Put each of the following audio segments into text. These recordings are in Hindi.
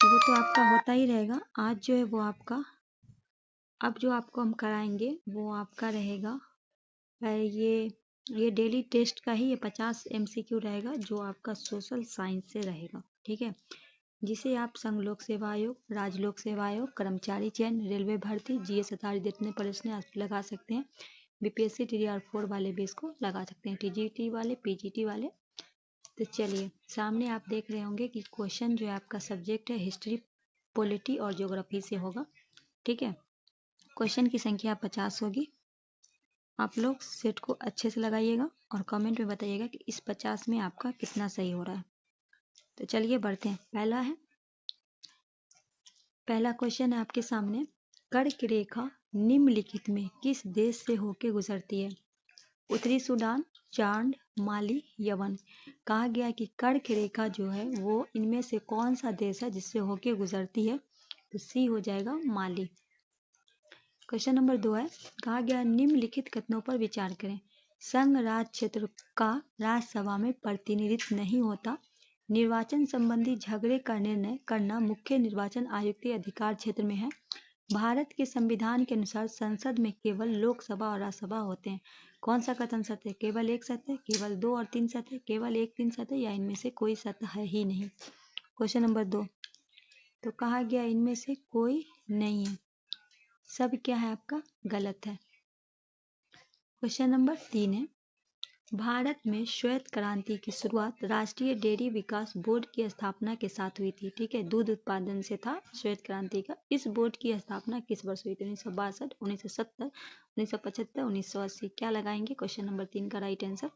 वो तो आपका होता ही रहेगा। आज जो है वो आपका, अब जो आपको हम कराएंगे वो आपका रहेगा ये डेली टेस्ट का ही, ये 50 MCQ रहेगा जो आपका सोशल साइंस से रहेगा। ठीक है, जिसे आप संघ लोक सेवा आयोग, राज्य लोक सेवा आयोग, कर्मचारी चयन, रेलवे भर्ती, GS अथॉरिटी जितने प्रश्न आप लगा सकते हैं। BPSC TR4 वाले भी इसको लगा सकते हैं, TGT वाले, PGT वाले। तो चलिए, सामने आप देख रहे होंगे कि क्वेश्चन जो है आपका सब्जेक्ट है हिस्ट्री, पॉलिटी और ज्योग्राफी से होगा। ठीक है, क्वेश्चन की संख्या 50 होगी। आप लोग सेट को अच्छे से लगाइएगा और कमेंट में बताइएगा कि इस 50 में आपका कितना सही हो रहा है। तो चलिए बढ़ते हैं। पहला क्वेश्चन है आपके सामने, कर्क रेखा निम्नलिखित में किस देश से होकर गुजरती है? उत्तरी सूडान, चाड, माली, यमन। कहा गया कि कर्क रेखा जो है वो इनमें से कौन सा देश है जिससे होकर गुजरती है? तो सी हो जाएगा माली। क्वेश्चन नंबर 2 है, कहा गया निम्नलिखित कथनों पर विचार करें। संघ राज्य क्षेत्र का राज्यसभा में प्रतिनिधित्व नहीं होता। निर्वाचन संबंधी झगड़े का निर्णय करना मुख्य निर्वाचन आयुक्त के अधिकार क्षेत्र में है। भारत के संविधान के अनुसार संसद में केवल लोकसभा और राज्यसभा होते हैं। कौन सा कथन सत्य है? केवल एक सत्य है, केवल 2 और 3 सत्य है, केवल 1 3 सत्य है, या इनमें से कोई सत्य है ही नहीं? क्वेश्चन नंबर 2, तो कहा गया इनमें से कोई नहीं है, सब क्या है आपका गलत है। क्वेश्चन नंबर 3 है, भारत में श्वेत क्रांति की शुरुआत राष्ट्रीय डेयरी विकास बोर्ड की स्थापना के साथ हुई थी। ठीक है, दूध उत्पादन से था श्वेत क्रांति का। इस बोर्ड की स्थापना किस वर्ष हुई थी? 1962, 1970, 1975, 1980। क्या लगाएंगे? क्वेश्चन नंबर 3 का राइट आंसर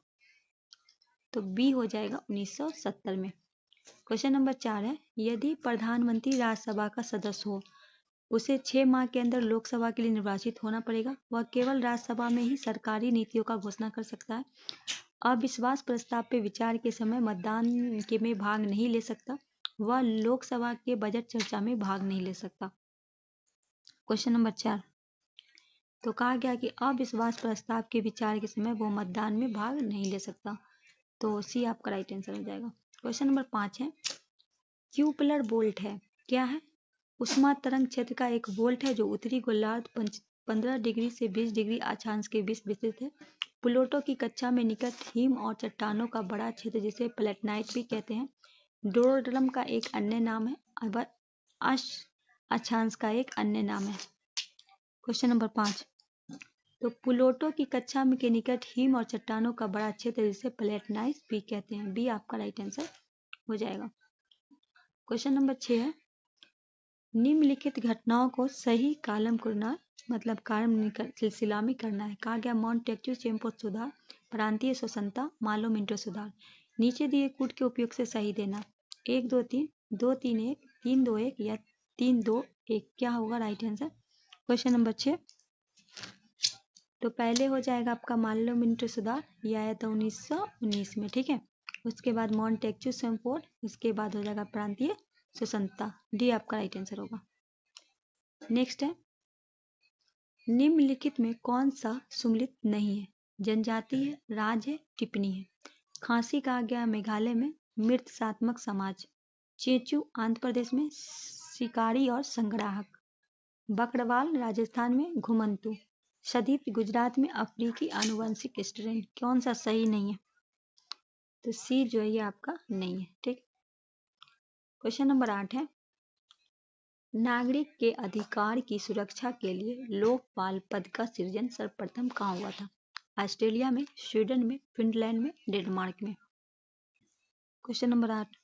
तो बी हो जाएगा 1970 में। क्वेश्चन नंबर 4 है, यदि प्रधानमंत्री राज्यसभा का सदस्य हो, उसे 6 माह के अंदर लोकसभा के लिए निर्वाचित होना पड़ेगा। वह केवल राज्यसभा में ही सरकारी नीतियों का घोषणा कर सकता है। अविश्वास प्रस्ताव पे विचार के समय मतदान के में भाग नहीं ले सकता। वह लोकसभा के बजट चर्चा में भाग नहीं ले सकता। क्वेश्चन नंबर 4, तो कहा गया कि अविश्वास प्रस्ताव के विचार के समय वो मतदान में भाग नहीं ले सकता। तो सी आपका राइट आंसर हो जाएगा। क्वेश्चन नंबर 5 है, क्यूपलर बोल्ट है, क्या है? उष्मा तरंग क्षेत्र का एक वोल्ट है जो उत्तरी गोलार्ध 15 डिग्री से 20 डिग्री अक्षांश के बीच विस्तृत है। प्लूटो की कक्षा में निकट हिम और चट्टानों का बड़ा क्षेत्र जिसे प्लेटनाइट भी कहते हैं। डोरोड्रम का एक अन्य नाम है। अब अक्षांश का एक अन्य नाम है। क्वेश्चन नंबर 5, तो प्लूटो की कक्षा में के निकट हिम और चट्टानों का बड़ा क्षेत्र जिसे प्लेटनाइट भी कहते हैं। बी आपका राइट आंसर हो जाएगा। क्वेश्चन नंबर 6 है, निम्नलिखित घटनाओं को सही कालम करना, मतलब क्रम सिलसिला में करना है। कहा गया मॉन्टेक्यू चेमफोर्ड सुधार, प्रांतीय स्वतंत्रता, मालो मिंटो सुधार। नीचे दिए कूट के उपयोग से सही देना। 1 2 3, 2 3 1, 3 2 1 या 3 2 1। क्या होगा राइट आंसर? क्वेश्चन नंबर 6, तो पहले हो जाएगा आपका मालो मिंटो सुधार, यह आया था 1919 में। ठीक है, उसके बाद मॉन्टेक्यू चेमफोर्ड, उसके बाद हो जाएगा प्रांतीय स्वतंत्रता। डी आपका राइट आंसर होगा। नेक्स्ट है, निम्नलिखित में कौन सा सुमेलित नहीं है? जनजाति है, राज है, टिप्पणी है। खांसी कहा गया मेघालय में मृत्सात्मक समाज। चेचू आंध्र प्रदेश में शिकारी और संग्राहक। बकरवाल राजस्थान में घुमंतु। सदित गुजरात में अफ्रीकी आनुवंशिक स्ट्रेन। कौन सा सही नहीं है? तो सी जो है ये आपका नहीं है। ठीक, क्वेश्चन नंबर 8 है, नागरिक के अधिकार की सुरक्षा के लिए लोकपाल पद का सृजन सर्वप्रथम कहाँ हुआ था? ऑस्ट्रेलिया में, स्वीडन में, फिनलैंड में, डेनमार्क में। क्वेश्चन नंबर 8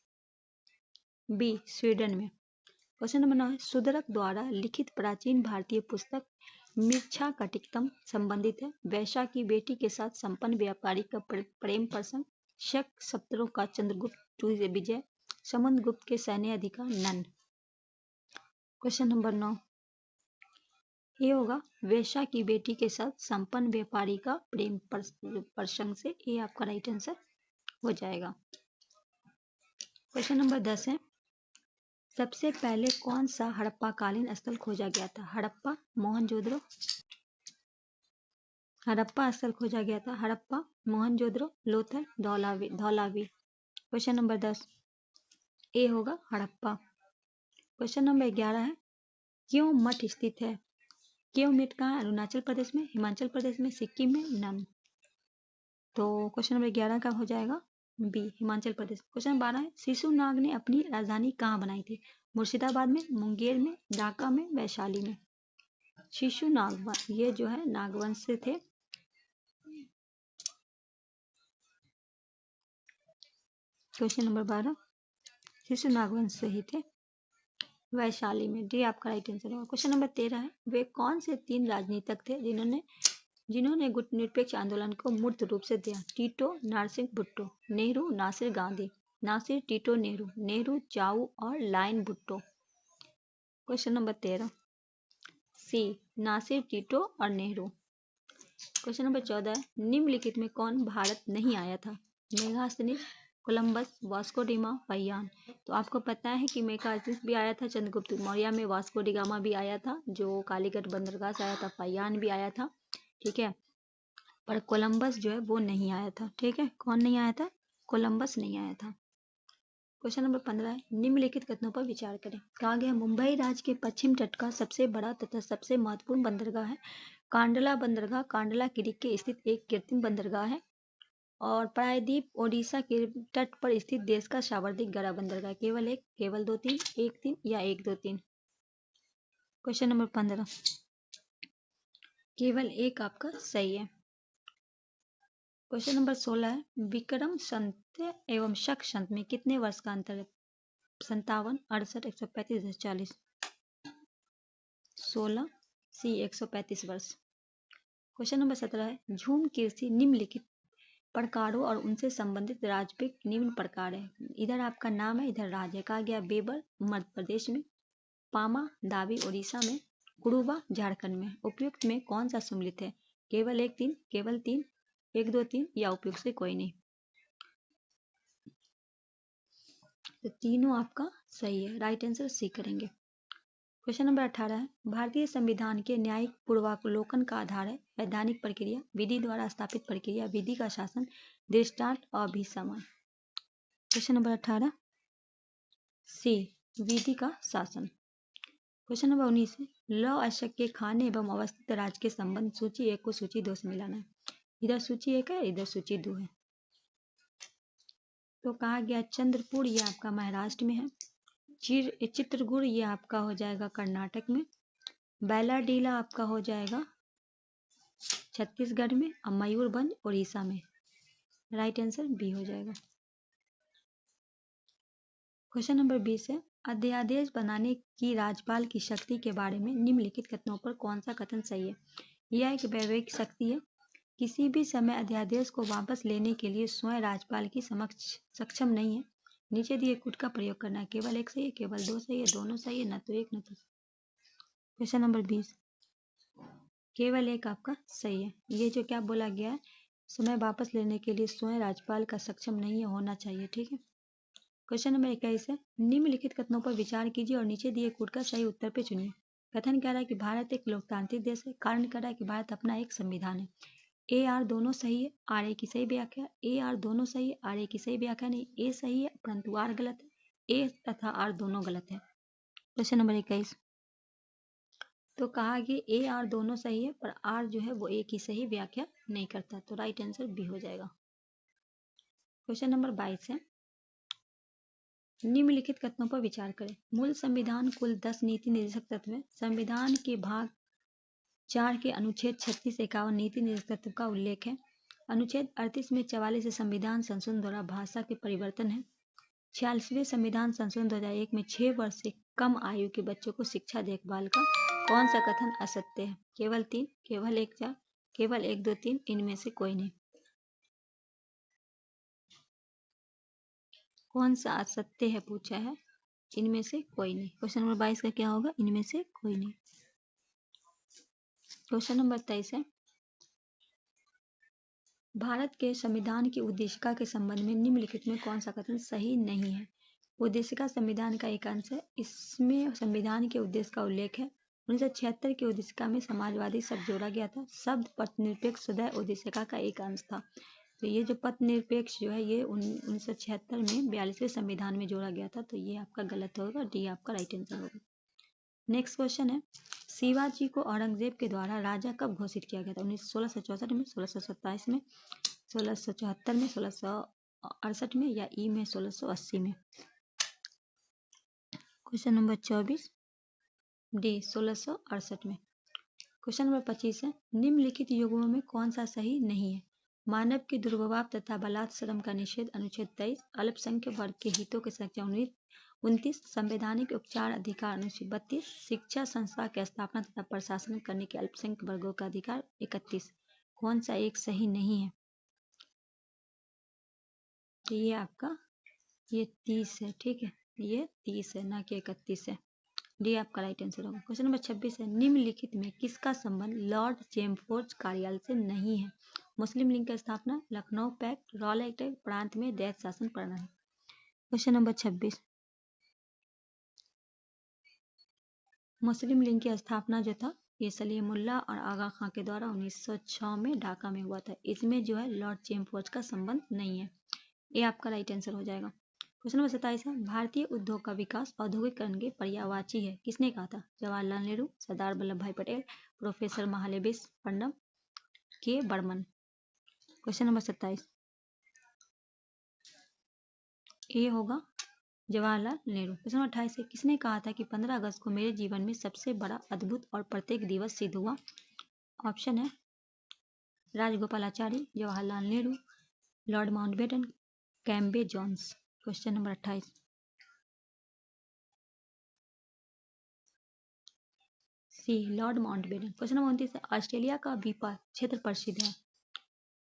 बी स्वीडन में। क्वेश्चन नंबर 9, सुदरक द्वारा लिखित प्राचीन भारतीय पुस्तक मृच्छकटिकम संबंधित है। वैश्या की बेटी के साथ संपन्न व्यापारी का प्रेम प्रसंग। शक सप्तरों का चंद्रगुप्त विजय। समुद्रगुप्त के सैन्य अधिकार नन। क्वेश्चन नंबर 9 ये होगा वैश्या की बेटी के साथ संपन्न व्यापारी का प्रेम प्रसंग से। ये आपका राइट आंसर हो जाएगा। क्वेश्चन नंबर 10 है, सबसे पहले कौन सा हड़प्पाकालीन स्थल खोजा गया था? हड़प्पा, मोहनजोदड़ो। हड़प्पा स्थल खोजा गया था, हड़प्पा, मोहनजोदड़ो, लोथल, धौलावी। क्वेश्चन नंबर 10 ए होगा हड़प्पा। क्वेश्चन नंबर 11 है, क्यों मठ स्थित है? क्यों मठ कहाँ है? अरुणाचल प्रदेश में, हिमाचल प्रदेश में, सिक्किम में, नन। तो क्वेश्चन नंबर 11 का हो जाएगा B, Himachal Pradesh. Question number 12 है, शिशुनाग ने अपनी राजधानी कहाँ बनाई थी? मुर्शिदाबाद में, मुंगेर में, ढाका में, वैशाली में। शिशुनाग ये जो है नागवंश से थे। क्वेश्चन नंबर 12 शिशु नागवंश से ही थे, वैशाली में। डी आपका राइट आंसर होगा। क्वेश्चन नंबर 13 है, वे कौन से 3 राजनीतिक थे जिन्होंने गुटनिरपेक्ष आंदोलन को मूर्त रूप से दिया? टीटो, नारसिंह भुट्टो, नेहरू, नासिर गांधी। नासिर, टीटो, नेहरू, नेहरू, चाऊ और लायन भुट्टो। क्वेश्चन नंबर 13 सी, नासिर, टीटो और नेहरू। क्वेश्चन नंबर 14 है, निम्नलिखित में कौन भारत नहीं आया था? मेगास्थनीज, कोलंबस, वास्को डिमा, पय्यान। तो आपको पता है कि मेगास्थनीज भी आया था चंद्रगुप्त मौर्य में, वास्को डिगामा भी आया था जो कालीकट बंदरगाह से आया था, पय्यान भी आया था, ठीक है, पर कोलंबस जो है वो नहीं आया था, ठीक है। कौन नहीं आया था? कोलंबस नहीं आया था। क्वेश्चन नंबर 15 है, निम्नलिखित कथनों पर विचार करें। कहा गया मुंबई राज्य के पश्चिम तट का सबसे बड़ा तथा सबसे महत्वपूर्ण बंदरगाह है कांडला बंदरगाह। कांडला क्रीक के स्थित एक कृत्रिम बंदरगाह है और प्रायद्वीप ओडिशा के तट पर स्थित देश का सर्वाधिक बड़ा बंदरगाह। केवल एक, केवल दो, तीन, एक, तीन या एक, दो, तीन। क्वेश्चन नंबर 15 केवल एक आपका सही है। क्वेश्चन नंबर 16 है, विक्रम संत एवं शक संत में कितने वर्ष का अंतर है? 57, 68, 135, 140। 16 सी 135 वर्ष। क्वेश्चन नंबर 17 है, झूम कीर्ति निम्नलिखित प्रकारों और उनसे संबंधित राजपिक निम्न प्रकार है। इधर आपका नाम है, इधर राज है। कहा गया बेबर मध्य प्रदेश में, पामा दावी उड़ीसा में, कुड़ुबा झारखंड में। उपयुक्त में कौन सा सम्मिलित है? केवल एक, तीन, केवल तीन, एक, दो, तीन या उपयुक्त से कोई नहीं। तो तीनों आपका सही है, राइट आंसर सी करेंगे। क्वेश्चन नंबर 18 है, भारतीय संविधान के न्यायिक पूर्वावलोकन का आधार है वैधानिक प्रक्रिया, विधि द्वारा स्थापित प्रक्रिया, विधि का शासन, दृष्टांत और अभिसमन। क्वेश्चन नंबर 18 सी, विधि का शासन। क्वेश्चन नंबर 19 है, लौ अशक के खाने एवं अवस्थित राज्य के संबंध सूची 1 को सूची 2 से मिलाना है। इधर सूची 1 है, इधर सूची 2 है। तो कहा गया चंद्रपुर ये आपका महाराष्ट्र में है, चित्रकूट ये आपका हो जाएगा कर्नाटक में, बैलाडीला आपका हो जाएगा छत्तीसगढ़ में और मयूरभंज उड़ीसा में। राइट आंसर बी हो जाएगा। क्वेश्चन नंबर 20 है, अध्यादेश बनाने की राज्यपाल की शक्ति के बारे में निम्नलिखित कथनों पर कौन सा कथन सही है? यह एक वैवाहिक शक्ति है, किसी भी समय अध्यादेश को वापस लेने के लिए स्वयं राज्यपाल की समक्ष सक्षम नहीं है, नीचे दिए कूट का प्रयोग करना है। केवल एक सही है, केवल दो सही है, दोनों सही है, न तो एक न तो। क्वेश्चन नंबर 20 केवल एक आपका सही है। ये जो क्या बोला गया है, समय वापस लेने के लिए स्वयं राज्यपाल का सक्षम नहीं है, होना चाहिए, ठीक है। क्वेश्चन नंबर 21 है, निम्नलिखित कथनों पर विचार कीजिए और नीचे दिए कूट का सही उत्तर पे चुनिए। कथन कह रहा है कि भारत एक लोकतांत्रिक देश है, कारण कह रहा है कि भारत अपना एक संविधान है। ए आर दोनों सही है, आर ए की सही व्याख्या, ए आर दोनों सही है, आर ए की सही व्याख्या नहीं, ए सही है परंतु आर गलत है, ए तथा आर दोनों गलत है। क्वेश्चन नंबर 21 तो कहा कि ए आर दोनों सही है पर आर जो है वो ए की सही व्याख्या नहीं करता, तो राइट आंसर बी हो जाएगा। क्वेश्चन नंबर 22 है, निम्नलिखित कथनों पर विचार करें। मूल संविधान कुल 10 नीति निर्देशक तत्व है। संविधान के भाग 4 के अनुच्छेद 36 51 नीति निर्देशक तत्व का उल्लेख है। अनुच्छेद 38 में 44 से संविधान संशोधन द्वारा भाषा के परिवर्तन है। 46वें संविधान संशोधन 2001 में 6 वर्ष से कम आयु के बच्चों को शिक्षा देखभाल का कौन सा कथन असत्य है? केवल 3, केवल 1, 4, केवल 1, 2, 3 इनमें से कोई नहीं। कौन सा असत्य है पूछा है, इनमें से कोई नहीं। क्वेश्चन नंबर 22 का क्या होगा? इनमें से कोई नहीं। क्वेश्चन नंबर 23 है, भारत के संविधान की उद्देशिका के संबंध में निम्नलिखित में कौन सा कथन सही नहीं है? उद्देशिका संविधान का एक अंश है, इसमें संविधान के उद्देश्य का उल्लेख है। 1976 की उद्देशिका में समाजवादी शब्द जोड़ा गया था। शब्द पथ निरपेक्ष सदैव उद्देशिका का एक अंश था। तो ये जो पथ निरपेक्ष जो है ये 1976 में 42वें संविधान में जोड़ा गया था, तो ये आपका गलत होगा, डी आपका राइट आंसर होगा। नेक्स्ट क्वेश्चन है, शिवाजी को औरंगजेब के द्वारा राजा कब घोषित किया गया था? 1664 में, 1627 में, 1674 में, 1668 में या ई में 1680 में? क्वेश्चन नंबर 24 डी 1668 में। क्वेश्चन नंबर 25 है, निम्नलिखित युग्मों में कौन सा सही नहीं है? मानव के दुर्व्यवहार तथा बलात् श्रम का निषेध अनुच्छेद 23, अल्पसंख्यक वर्ग के हितों की सुरक्षा 29, संवैधानिक उपचार अधिकार अनुच्छेद 32, शिक्षा संस्था की स्थापना तथा प्रशासन करने के अल्पसंख्यक वर्गों का अधिकार 31। कौन सा एक सही नहीं है? तो ये आपका ये 30 है, ठीक है, ये 30 है ना कि 31 है, डी आपका राइट आंसर होगा। क्वेश्चन नंबर 26 है, निम्नलिखित में किसका संबंध लॉर्ड चेमफोर्ड कार्यालय से नहीं है? मुस्लिम लीग की स्थापना, लखनऊ पैक्ट, रॉयल एक्ट प्रांत में दैत शासन प्रणाली। क्वेश्चन नंबर 26, मुस्लिम लीग की स्थापना जो था ये सलीमुल्लाह और आगा खां के द्वारा 1906 में ढाका में हुआ था। इसमें जो है लॉर्ड चेमफोर्ड का संबंध नहीं है, ये आपका राइट आंसर हो जाएगा। क्वेश्चन नंबर 27 है, भारतीय उद्योग का विकास औद्योगिकरण के पर्यायवाची है, किसने कहा था? जवाहरलाल नेहरू, सरदार वल्लभ भाई पटेल, प्रोफेसर महालवेश पंडम, के बर्मन। क्वेश्चन नंबर 27 ये होगा जवाहरलाल नेहरू। क्वेश्चन नंबर 28 है, किसने कहा था कि 15 अगस्त को मेरे जीवन में सबसे बड़ा, अद्भुत और प्रत्येक दिवस सिद्ध हुआ? ऑप्शन है Rajagopalachari, Jawaharlal Nehru, Lord Mountbatten, Campbell Johns. Question number 28 C Lord Mountbatten. Question number 29 है, ऑस्ट्रेलिया का वीपा क्षेत्र प्रसिद्ध है?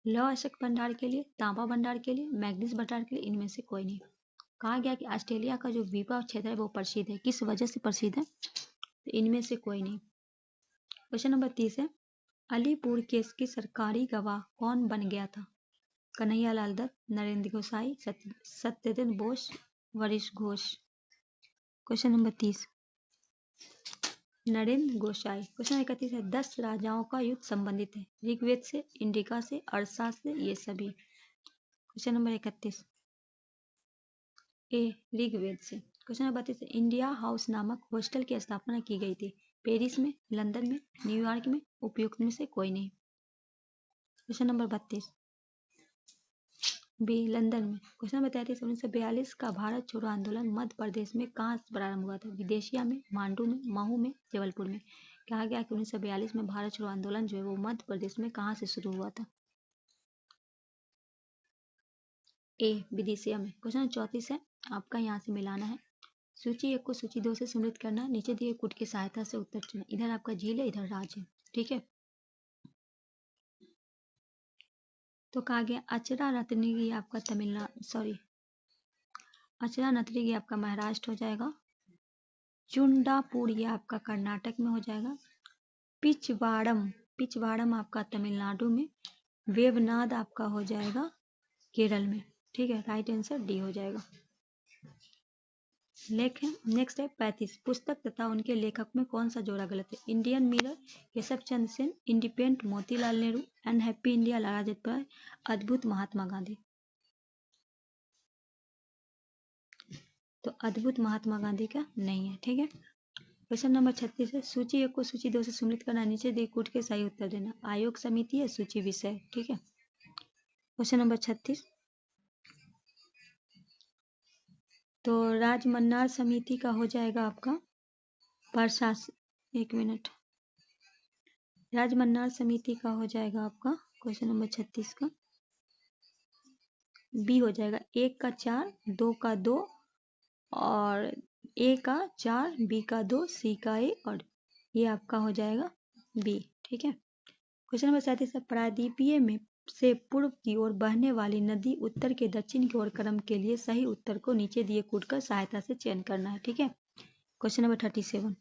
लौह अयस्क भंडार के लिए, तांबा भंडार के लिए, मैग्नीज भंडार के लिए, इनमें से कोई नहीं। कहा गया कि ऑस्ट्रेलिया का जो वीपा क्षेत्र है वो प्रसिद्ध है, किस वजह से प्रसिद्ध है? तो इनमें से कोई नहीं। क्वेश्चन नंबर 30 है, अलीपुर केस की सरकारी गवाह कौन बन गया था? कन्हैया लाल दत्त, नरेंद्र गोसाई, सत्येंद्र बोस, वरिष्ठ घोष। क्वेश्चन नंबर 30 नरेंद्र गोसाई। क्वेश्चन 31 है, 10 राजाओं का युद्ध संबंधित है? ऋग्वेद से, इंडिका से, अरसा से, ये सभी। क्वेश्चन नंबर 31 ए ऋग्वेद से। क्वेश्चन नंबर 32 इंडिया हाउस नामक हॉस्टल की स्थापना की गई थी? पेरिस में, लंदन में, न्यूयॉर्क में, उपयुक्त में से कोई नहीं। क्वेश्चन नंबर 32 बी लंदन में। क्वेश्चन नंबर 33 1942 का भारत छोड़ो आंदोलन मध्य प्रदेश में कहाँ से प्रारंभ हुआ था? विदेशिया में, मांडू में, महू में, जबलपुर में। कहा गया कि 1942 में भारत छोड़ो आंदोलन जो है वो मध्य प्रदेश में कहाँ से शुरू हुआ था? ए विदेशिया में। क्वेश्चन 34 है, आपका यहाँ से मिलाना है। सूची 1 को सूची 2 से सम्मिलित करना, नीचे दिए कूट की सहायता से उत्तर चुना। इधर आपका झील है, इधर राज है, ठीक है। तो कहा गया अचरा रत्नगिरी आपका तमिलनाडु, अचरा नतरी ये आपका महाराष्ट्र हो जाएगा। चुंडापुर ये आपका कर्नाटक में हो जाएगा। पिचवाड़म आपका तमिलनाडु में। वेवनाद आपका हो जाएगा केरल में, ठीक है। राइट आंसर डी हो जाएगा। नेक्स्ट है 35 पुस्तक तथा उनके लेखक में कौन सा जोड़ा गलत है? Indian Mirror Keshav Chandra Sen, Independent Motilal Nehru, Unhappy India Lala Lajpat Rai, अद्भुत महात्मा गांधी। तो अद्भुत महात्मा गांधी का नहीं है, ठीक है। क्वेश्चन नंबर 36 है, सूची 1 को सूची 2 से सम्मिलित करना, नीचे दी कूट के सही उत्तर देना। आयोग समिति है, सूची विषय, ठीक है। क्वेश्चन नंबर 36 तो राजमन्नार समिति का हो जाएगा आपका प्रशासन। 1 मिनट, राजमन्नार समिति का हो जाएगा आपका क्वेश्चन नंबर 36 का बी हो जाएगा। 1 का 4, 2 का 2 और ए का 4, बी का 2, सी का 1 और ये आपका हो जाएगा बी, ठीक है। क्वेश्चन नंबर 37 प्रायद्वीपीय में से पूर्व की ओर बहने वाली नदी उत्तर के दक्षिण की ओर क्रम के लिए सही उत्तर को नीचे दिए कूट कर सहायता से चयन करना है, ठीक है। क्वेश्चन नंबर 37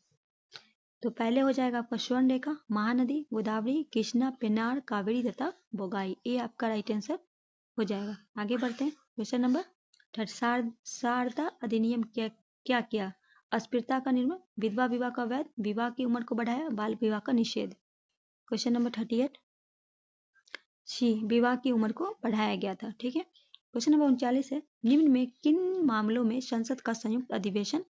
तो पहले हो जाएगा आपका स्वर्ण रेखा, महानदी, गोदावरी, कृष्णा, पेनार, कावेरी तथा बोगाई। ये आपका राइट आंसर हो जाएगा। आगे बढ़ते हैं। क्वेश्चन नंबर 30 शारदा अधिनियम क्या किया? अस्पृश्यता का निर्मूलन, विधवा विवाह का वैध, विवाह की उम्र को बढ़ाया, बाल विवाह का निषेध। क्वेश्चन नंबर 38 सी, विवाह की उम्र को बढ़ाया गया था। ठीक है। क्वेश्चन नंबर 39 है, निम्न में किन मामलों में संसद का संयुक्त अधिवेशन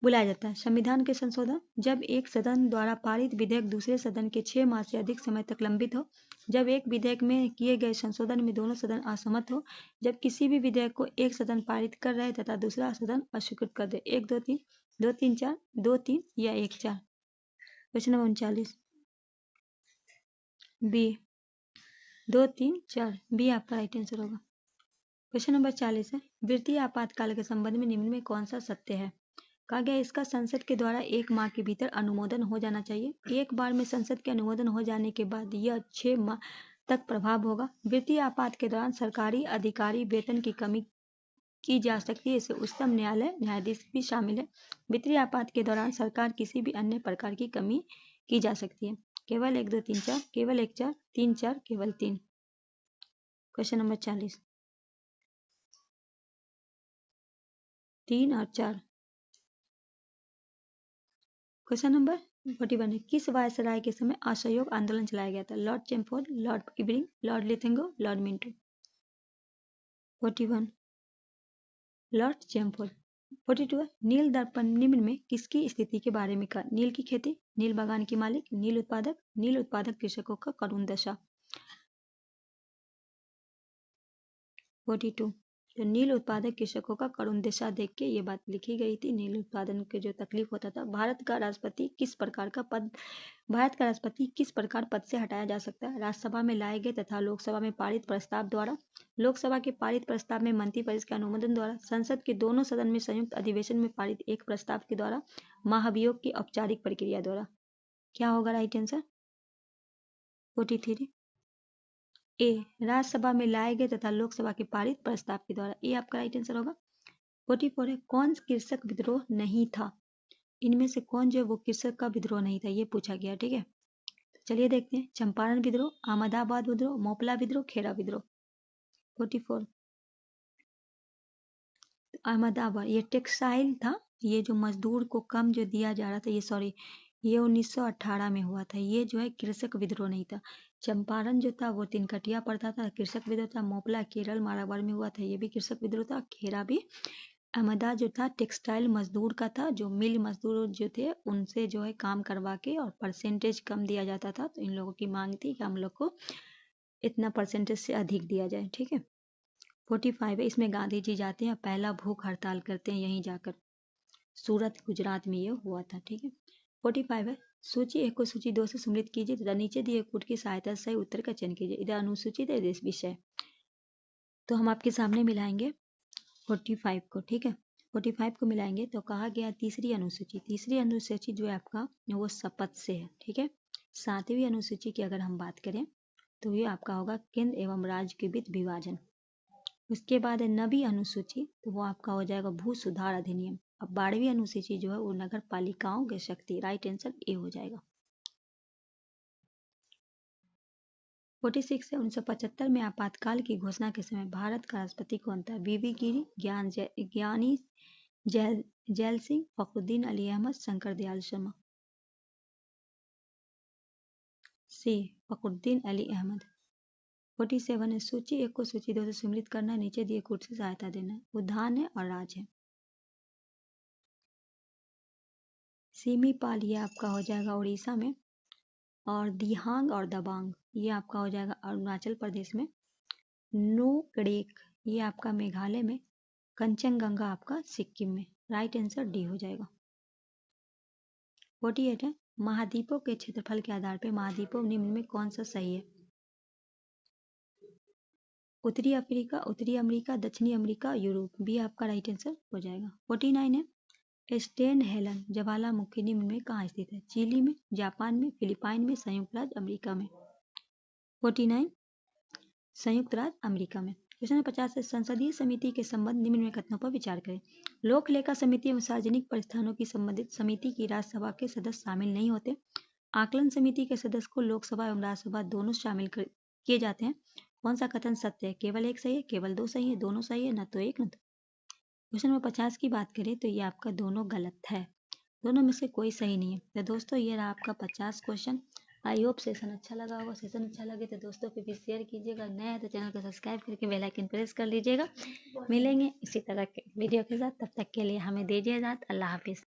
बुलाया जाता है? संविधान के संशोधन, जब एक सदन द्वारा पारित विधेयक दूसरे सदन के 6 माह से अधिक समय तक लंबित हो, जब एक विधेयक में किए गए संशोधन में दोनों सदन असहमत हो, जब किसी भी विधेयक को एक सदन पारित कर रहे तथा दूसरा सदन अस्वीकृत कर दे। 1 2 3, 2 3 4, 2 3 या 1 4। क्वेश्चन नंबर 39 बी, 2 3 4, बी आपका राइट आंसर होगा। क्वेश्चन नंबर 40 है, वित्तीय आपातकाल के संबंध में निम्न में कौन सा सत्य है? कहा गया इसका संसद के द्वारा 1 माह के भीतर अनुमोदन हो जाना चाहिए। एक बार में संसद के अनुमोदन हो जाने के बाद यह 6 माह तक प्रभाव होगा। वित्तीय आपात के दौरान सरकारी अधिकारी वेतन की कमी की जा सकती है, इसे उच्चतम न्यायालय न्यायाधीश भी शामिल है। वित्तीय आपात के दौरान सरकार किसी भी अन्य प्रकार की कमी की जा सकती है। केवल 1 2 3 4, केवल 1 4, 3 4, केवल 3। क्वेश्चन नंबर 40, 3 और 4। क्वेश्चन नंबर 41 है, किस वायसराय के समय असहयोग आंदोलन चलाया गया था? Lord Chelmsford, Lord Irwin, Lord लिथिंगो, लॉर्ड मिंटो। 41 Lord Chelmsford. 42 है, नील दर्पण निम्न में किसकी स्थिति के बारे में कहा? नील की खेती, नील बागान की मालिक, नील उत्पादक कृषकों का करुण दशा। 42 जो नील उत्पादक कृषकों का करुण दशा देख के ये बात लिखी गई थी। नील उत्पादन के जो तकलीफ होता था। भारत का राष्ट्रपति किस प्रकार पद से हटाया जा सकता है? राज्यसभा में लाए गए तथा लोकसभा में पारित प्रस्ताव द्वारा, लोकसभा के पारित प्रस्ताव में मंत्रिपरिषद के अनुमोदन द्वारा, संसद के दोनों सदन में संयुक्त अधिवेशन में पारित एक प्रस्ताव के द्वारा, महाभियोग की औपचारिक प्रक्रिया द्वारा। क्या होगा राइट आंसर? 43 ए, राज्यसभा में लाए गए तथा लोकसभा के पारित प्रस्ताव के द्वारा। ये आपका राइट आंसर होगा। 44 है, कौन कृषक विद्रोह नहीं था? इनमें से कौन जो वो कृषक का विद्रोह नहीं था, ये पूछा गया। ठीक है, चलिए देखते हैं। चंपारण विद्रोह, अहमदाबाद विद्रोह, मोपला विद्रोह, खेड़ा विद्रोह। 44 अहमदाबाद, ये टेक्सटाइल था। ये जो मजदूर को कम जो दिया जा रहा था, ये 1918 में हुआ था। ये जो है कृषक विद्रोह नहीं था। चंपारण जो था वो तिनकटिया पड़ता था, कृषक विद्रोह था। मोपला केरल मारावाड़ में हुआ था, ये भी कृषक विद्रोह था। खेड़ा भी। अहमदा जो था टेक्सटाइल मजदूर का था, जो मिल मजदूर जो थे उनसे जो है काम करवा के और परसेंटेज कम दिया जाता था। तो इन लोगों की मांग थी कि हम लोग को इतना परसेंटेज से अधिक दिया जाए। ठीक है। 45 है, इसमें गांधी जी जाते हैं, पहला भूख हड़ताल करते हैं यहीं जाकर। सूरत गुजरात में ये हुआ था। ठीक है। 45 है, सूची 1 को सूची 2 से सम्मिलित कीजिए तथा नीचे दिए कूट की सहायता से सही उत्तर का चयन कीजिए। इधर अनुसूचित है, इधर विषय। तो हम आपके सामने मिलाएंगे 45 को। ठीक है, 45 को मिलाएंगे तो कहा गया तीसरी अनुसूची जो है आपका वो शपथ से है। ठीक है। 7वीं अनुसूची की अगर हम बात करें तो ये आपका होगा केंद्र एवं राज्य के बीच विभाजन। उसके बाद है 9वीं अनुसूची, तो वो आपका हो जाएगा भू सुधार अधिनियम। अब 12वीं अनुसूची जो है वो नगर पालिकाओं की शक्ति। राइट आंसर ए हो जाएगा। 46 है, 1975 में आपातकाल की घोषणा के समय भारत का राष्ट्रपति कौन था? वीवी गिरी, ज्ञानी जैल सिंह, फखरुद्दीन अली अहमद, शंकर दयाल शर्मा। सी, फखरुद्दीन अली अहमद। 47 है, सूची 1 को सूची 2 से सम्मिलित करना, नीचे दिए कूट से सहायता देना। उद्यान है और राज है। सीमीपाल ये आपका हो जाएगा उड़ीसा में, और दिहांग और दबांग ये आपका हो जाएगा अरुणाचल प्रदेश में। नोकड़ेक ये आपका मेघालय में। कंचनजंगा आपका सिक्किम में। राइट आंसर डी हो जाएगा। 48 है, महाद्वीपों के क्षेत्रफल के आधार पर महाद्वीपों निम्न में कौन सा सही है? उत्तरी अफ्रीका, उत्तरी अमेरिका, दक्षिणी अमेरिका, यूरोप। बी आपका राइट आंसर हो जाएगा। 49 है, स्टेन हेलन ज्वालामुखी निम्न में कहाँ स्थित है? चिली में, जापान में, फिलीपाइन में, संयुक्त राज्य अमेरिका में। 49 संयुक्त राज्य अमेरिका में। क्वेश्चन 50 है, संसदीय समिति के संबंध निम्न में कथनों पर विचार करें। लोक लेखा समिति एवं सार्वजनिक प्रतिष्ठानों की संबंधित समिति की राज्यसभा के सदस्य शामिल नहीं होते। आकलन समिति के सदस्य को लोकसभा एवं राज्यसभा दोनों शामिल किए जाते हैं। कौन सा कथन सत्य है? केवल एक सही है, केवल दो सही है, दोनों सही है, न तो एक न तो। क्वेश्चन नंबर 50 की बात करें तो ये आपका दोनों गलत है। दोनों में से कोई सही नहीं है। तो दोस्तों ये रहा आपका 50 क्वेश्चन। आई होप सेशन अच्छा लगा होगा। सेशन अच्छा लगे तो दोस्तों को भी शेयर कीजिएगा, नया है तो चैनल को सब्सक्राइब करके बेल आइकन प्रेस कर लीजिएगा। मिलेंगे इसी तरह के वीडियो के साथ, तब तक के लिए हमें दीजिए इजाज़त। अल्लाह हाफिज़।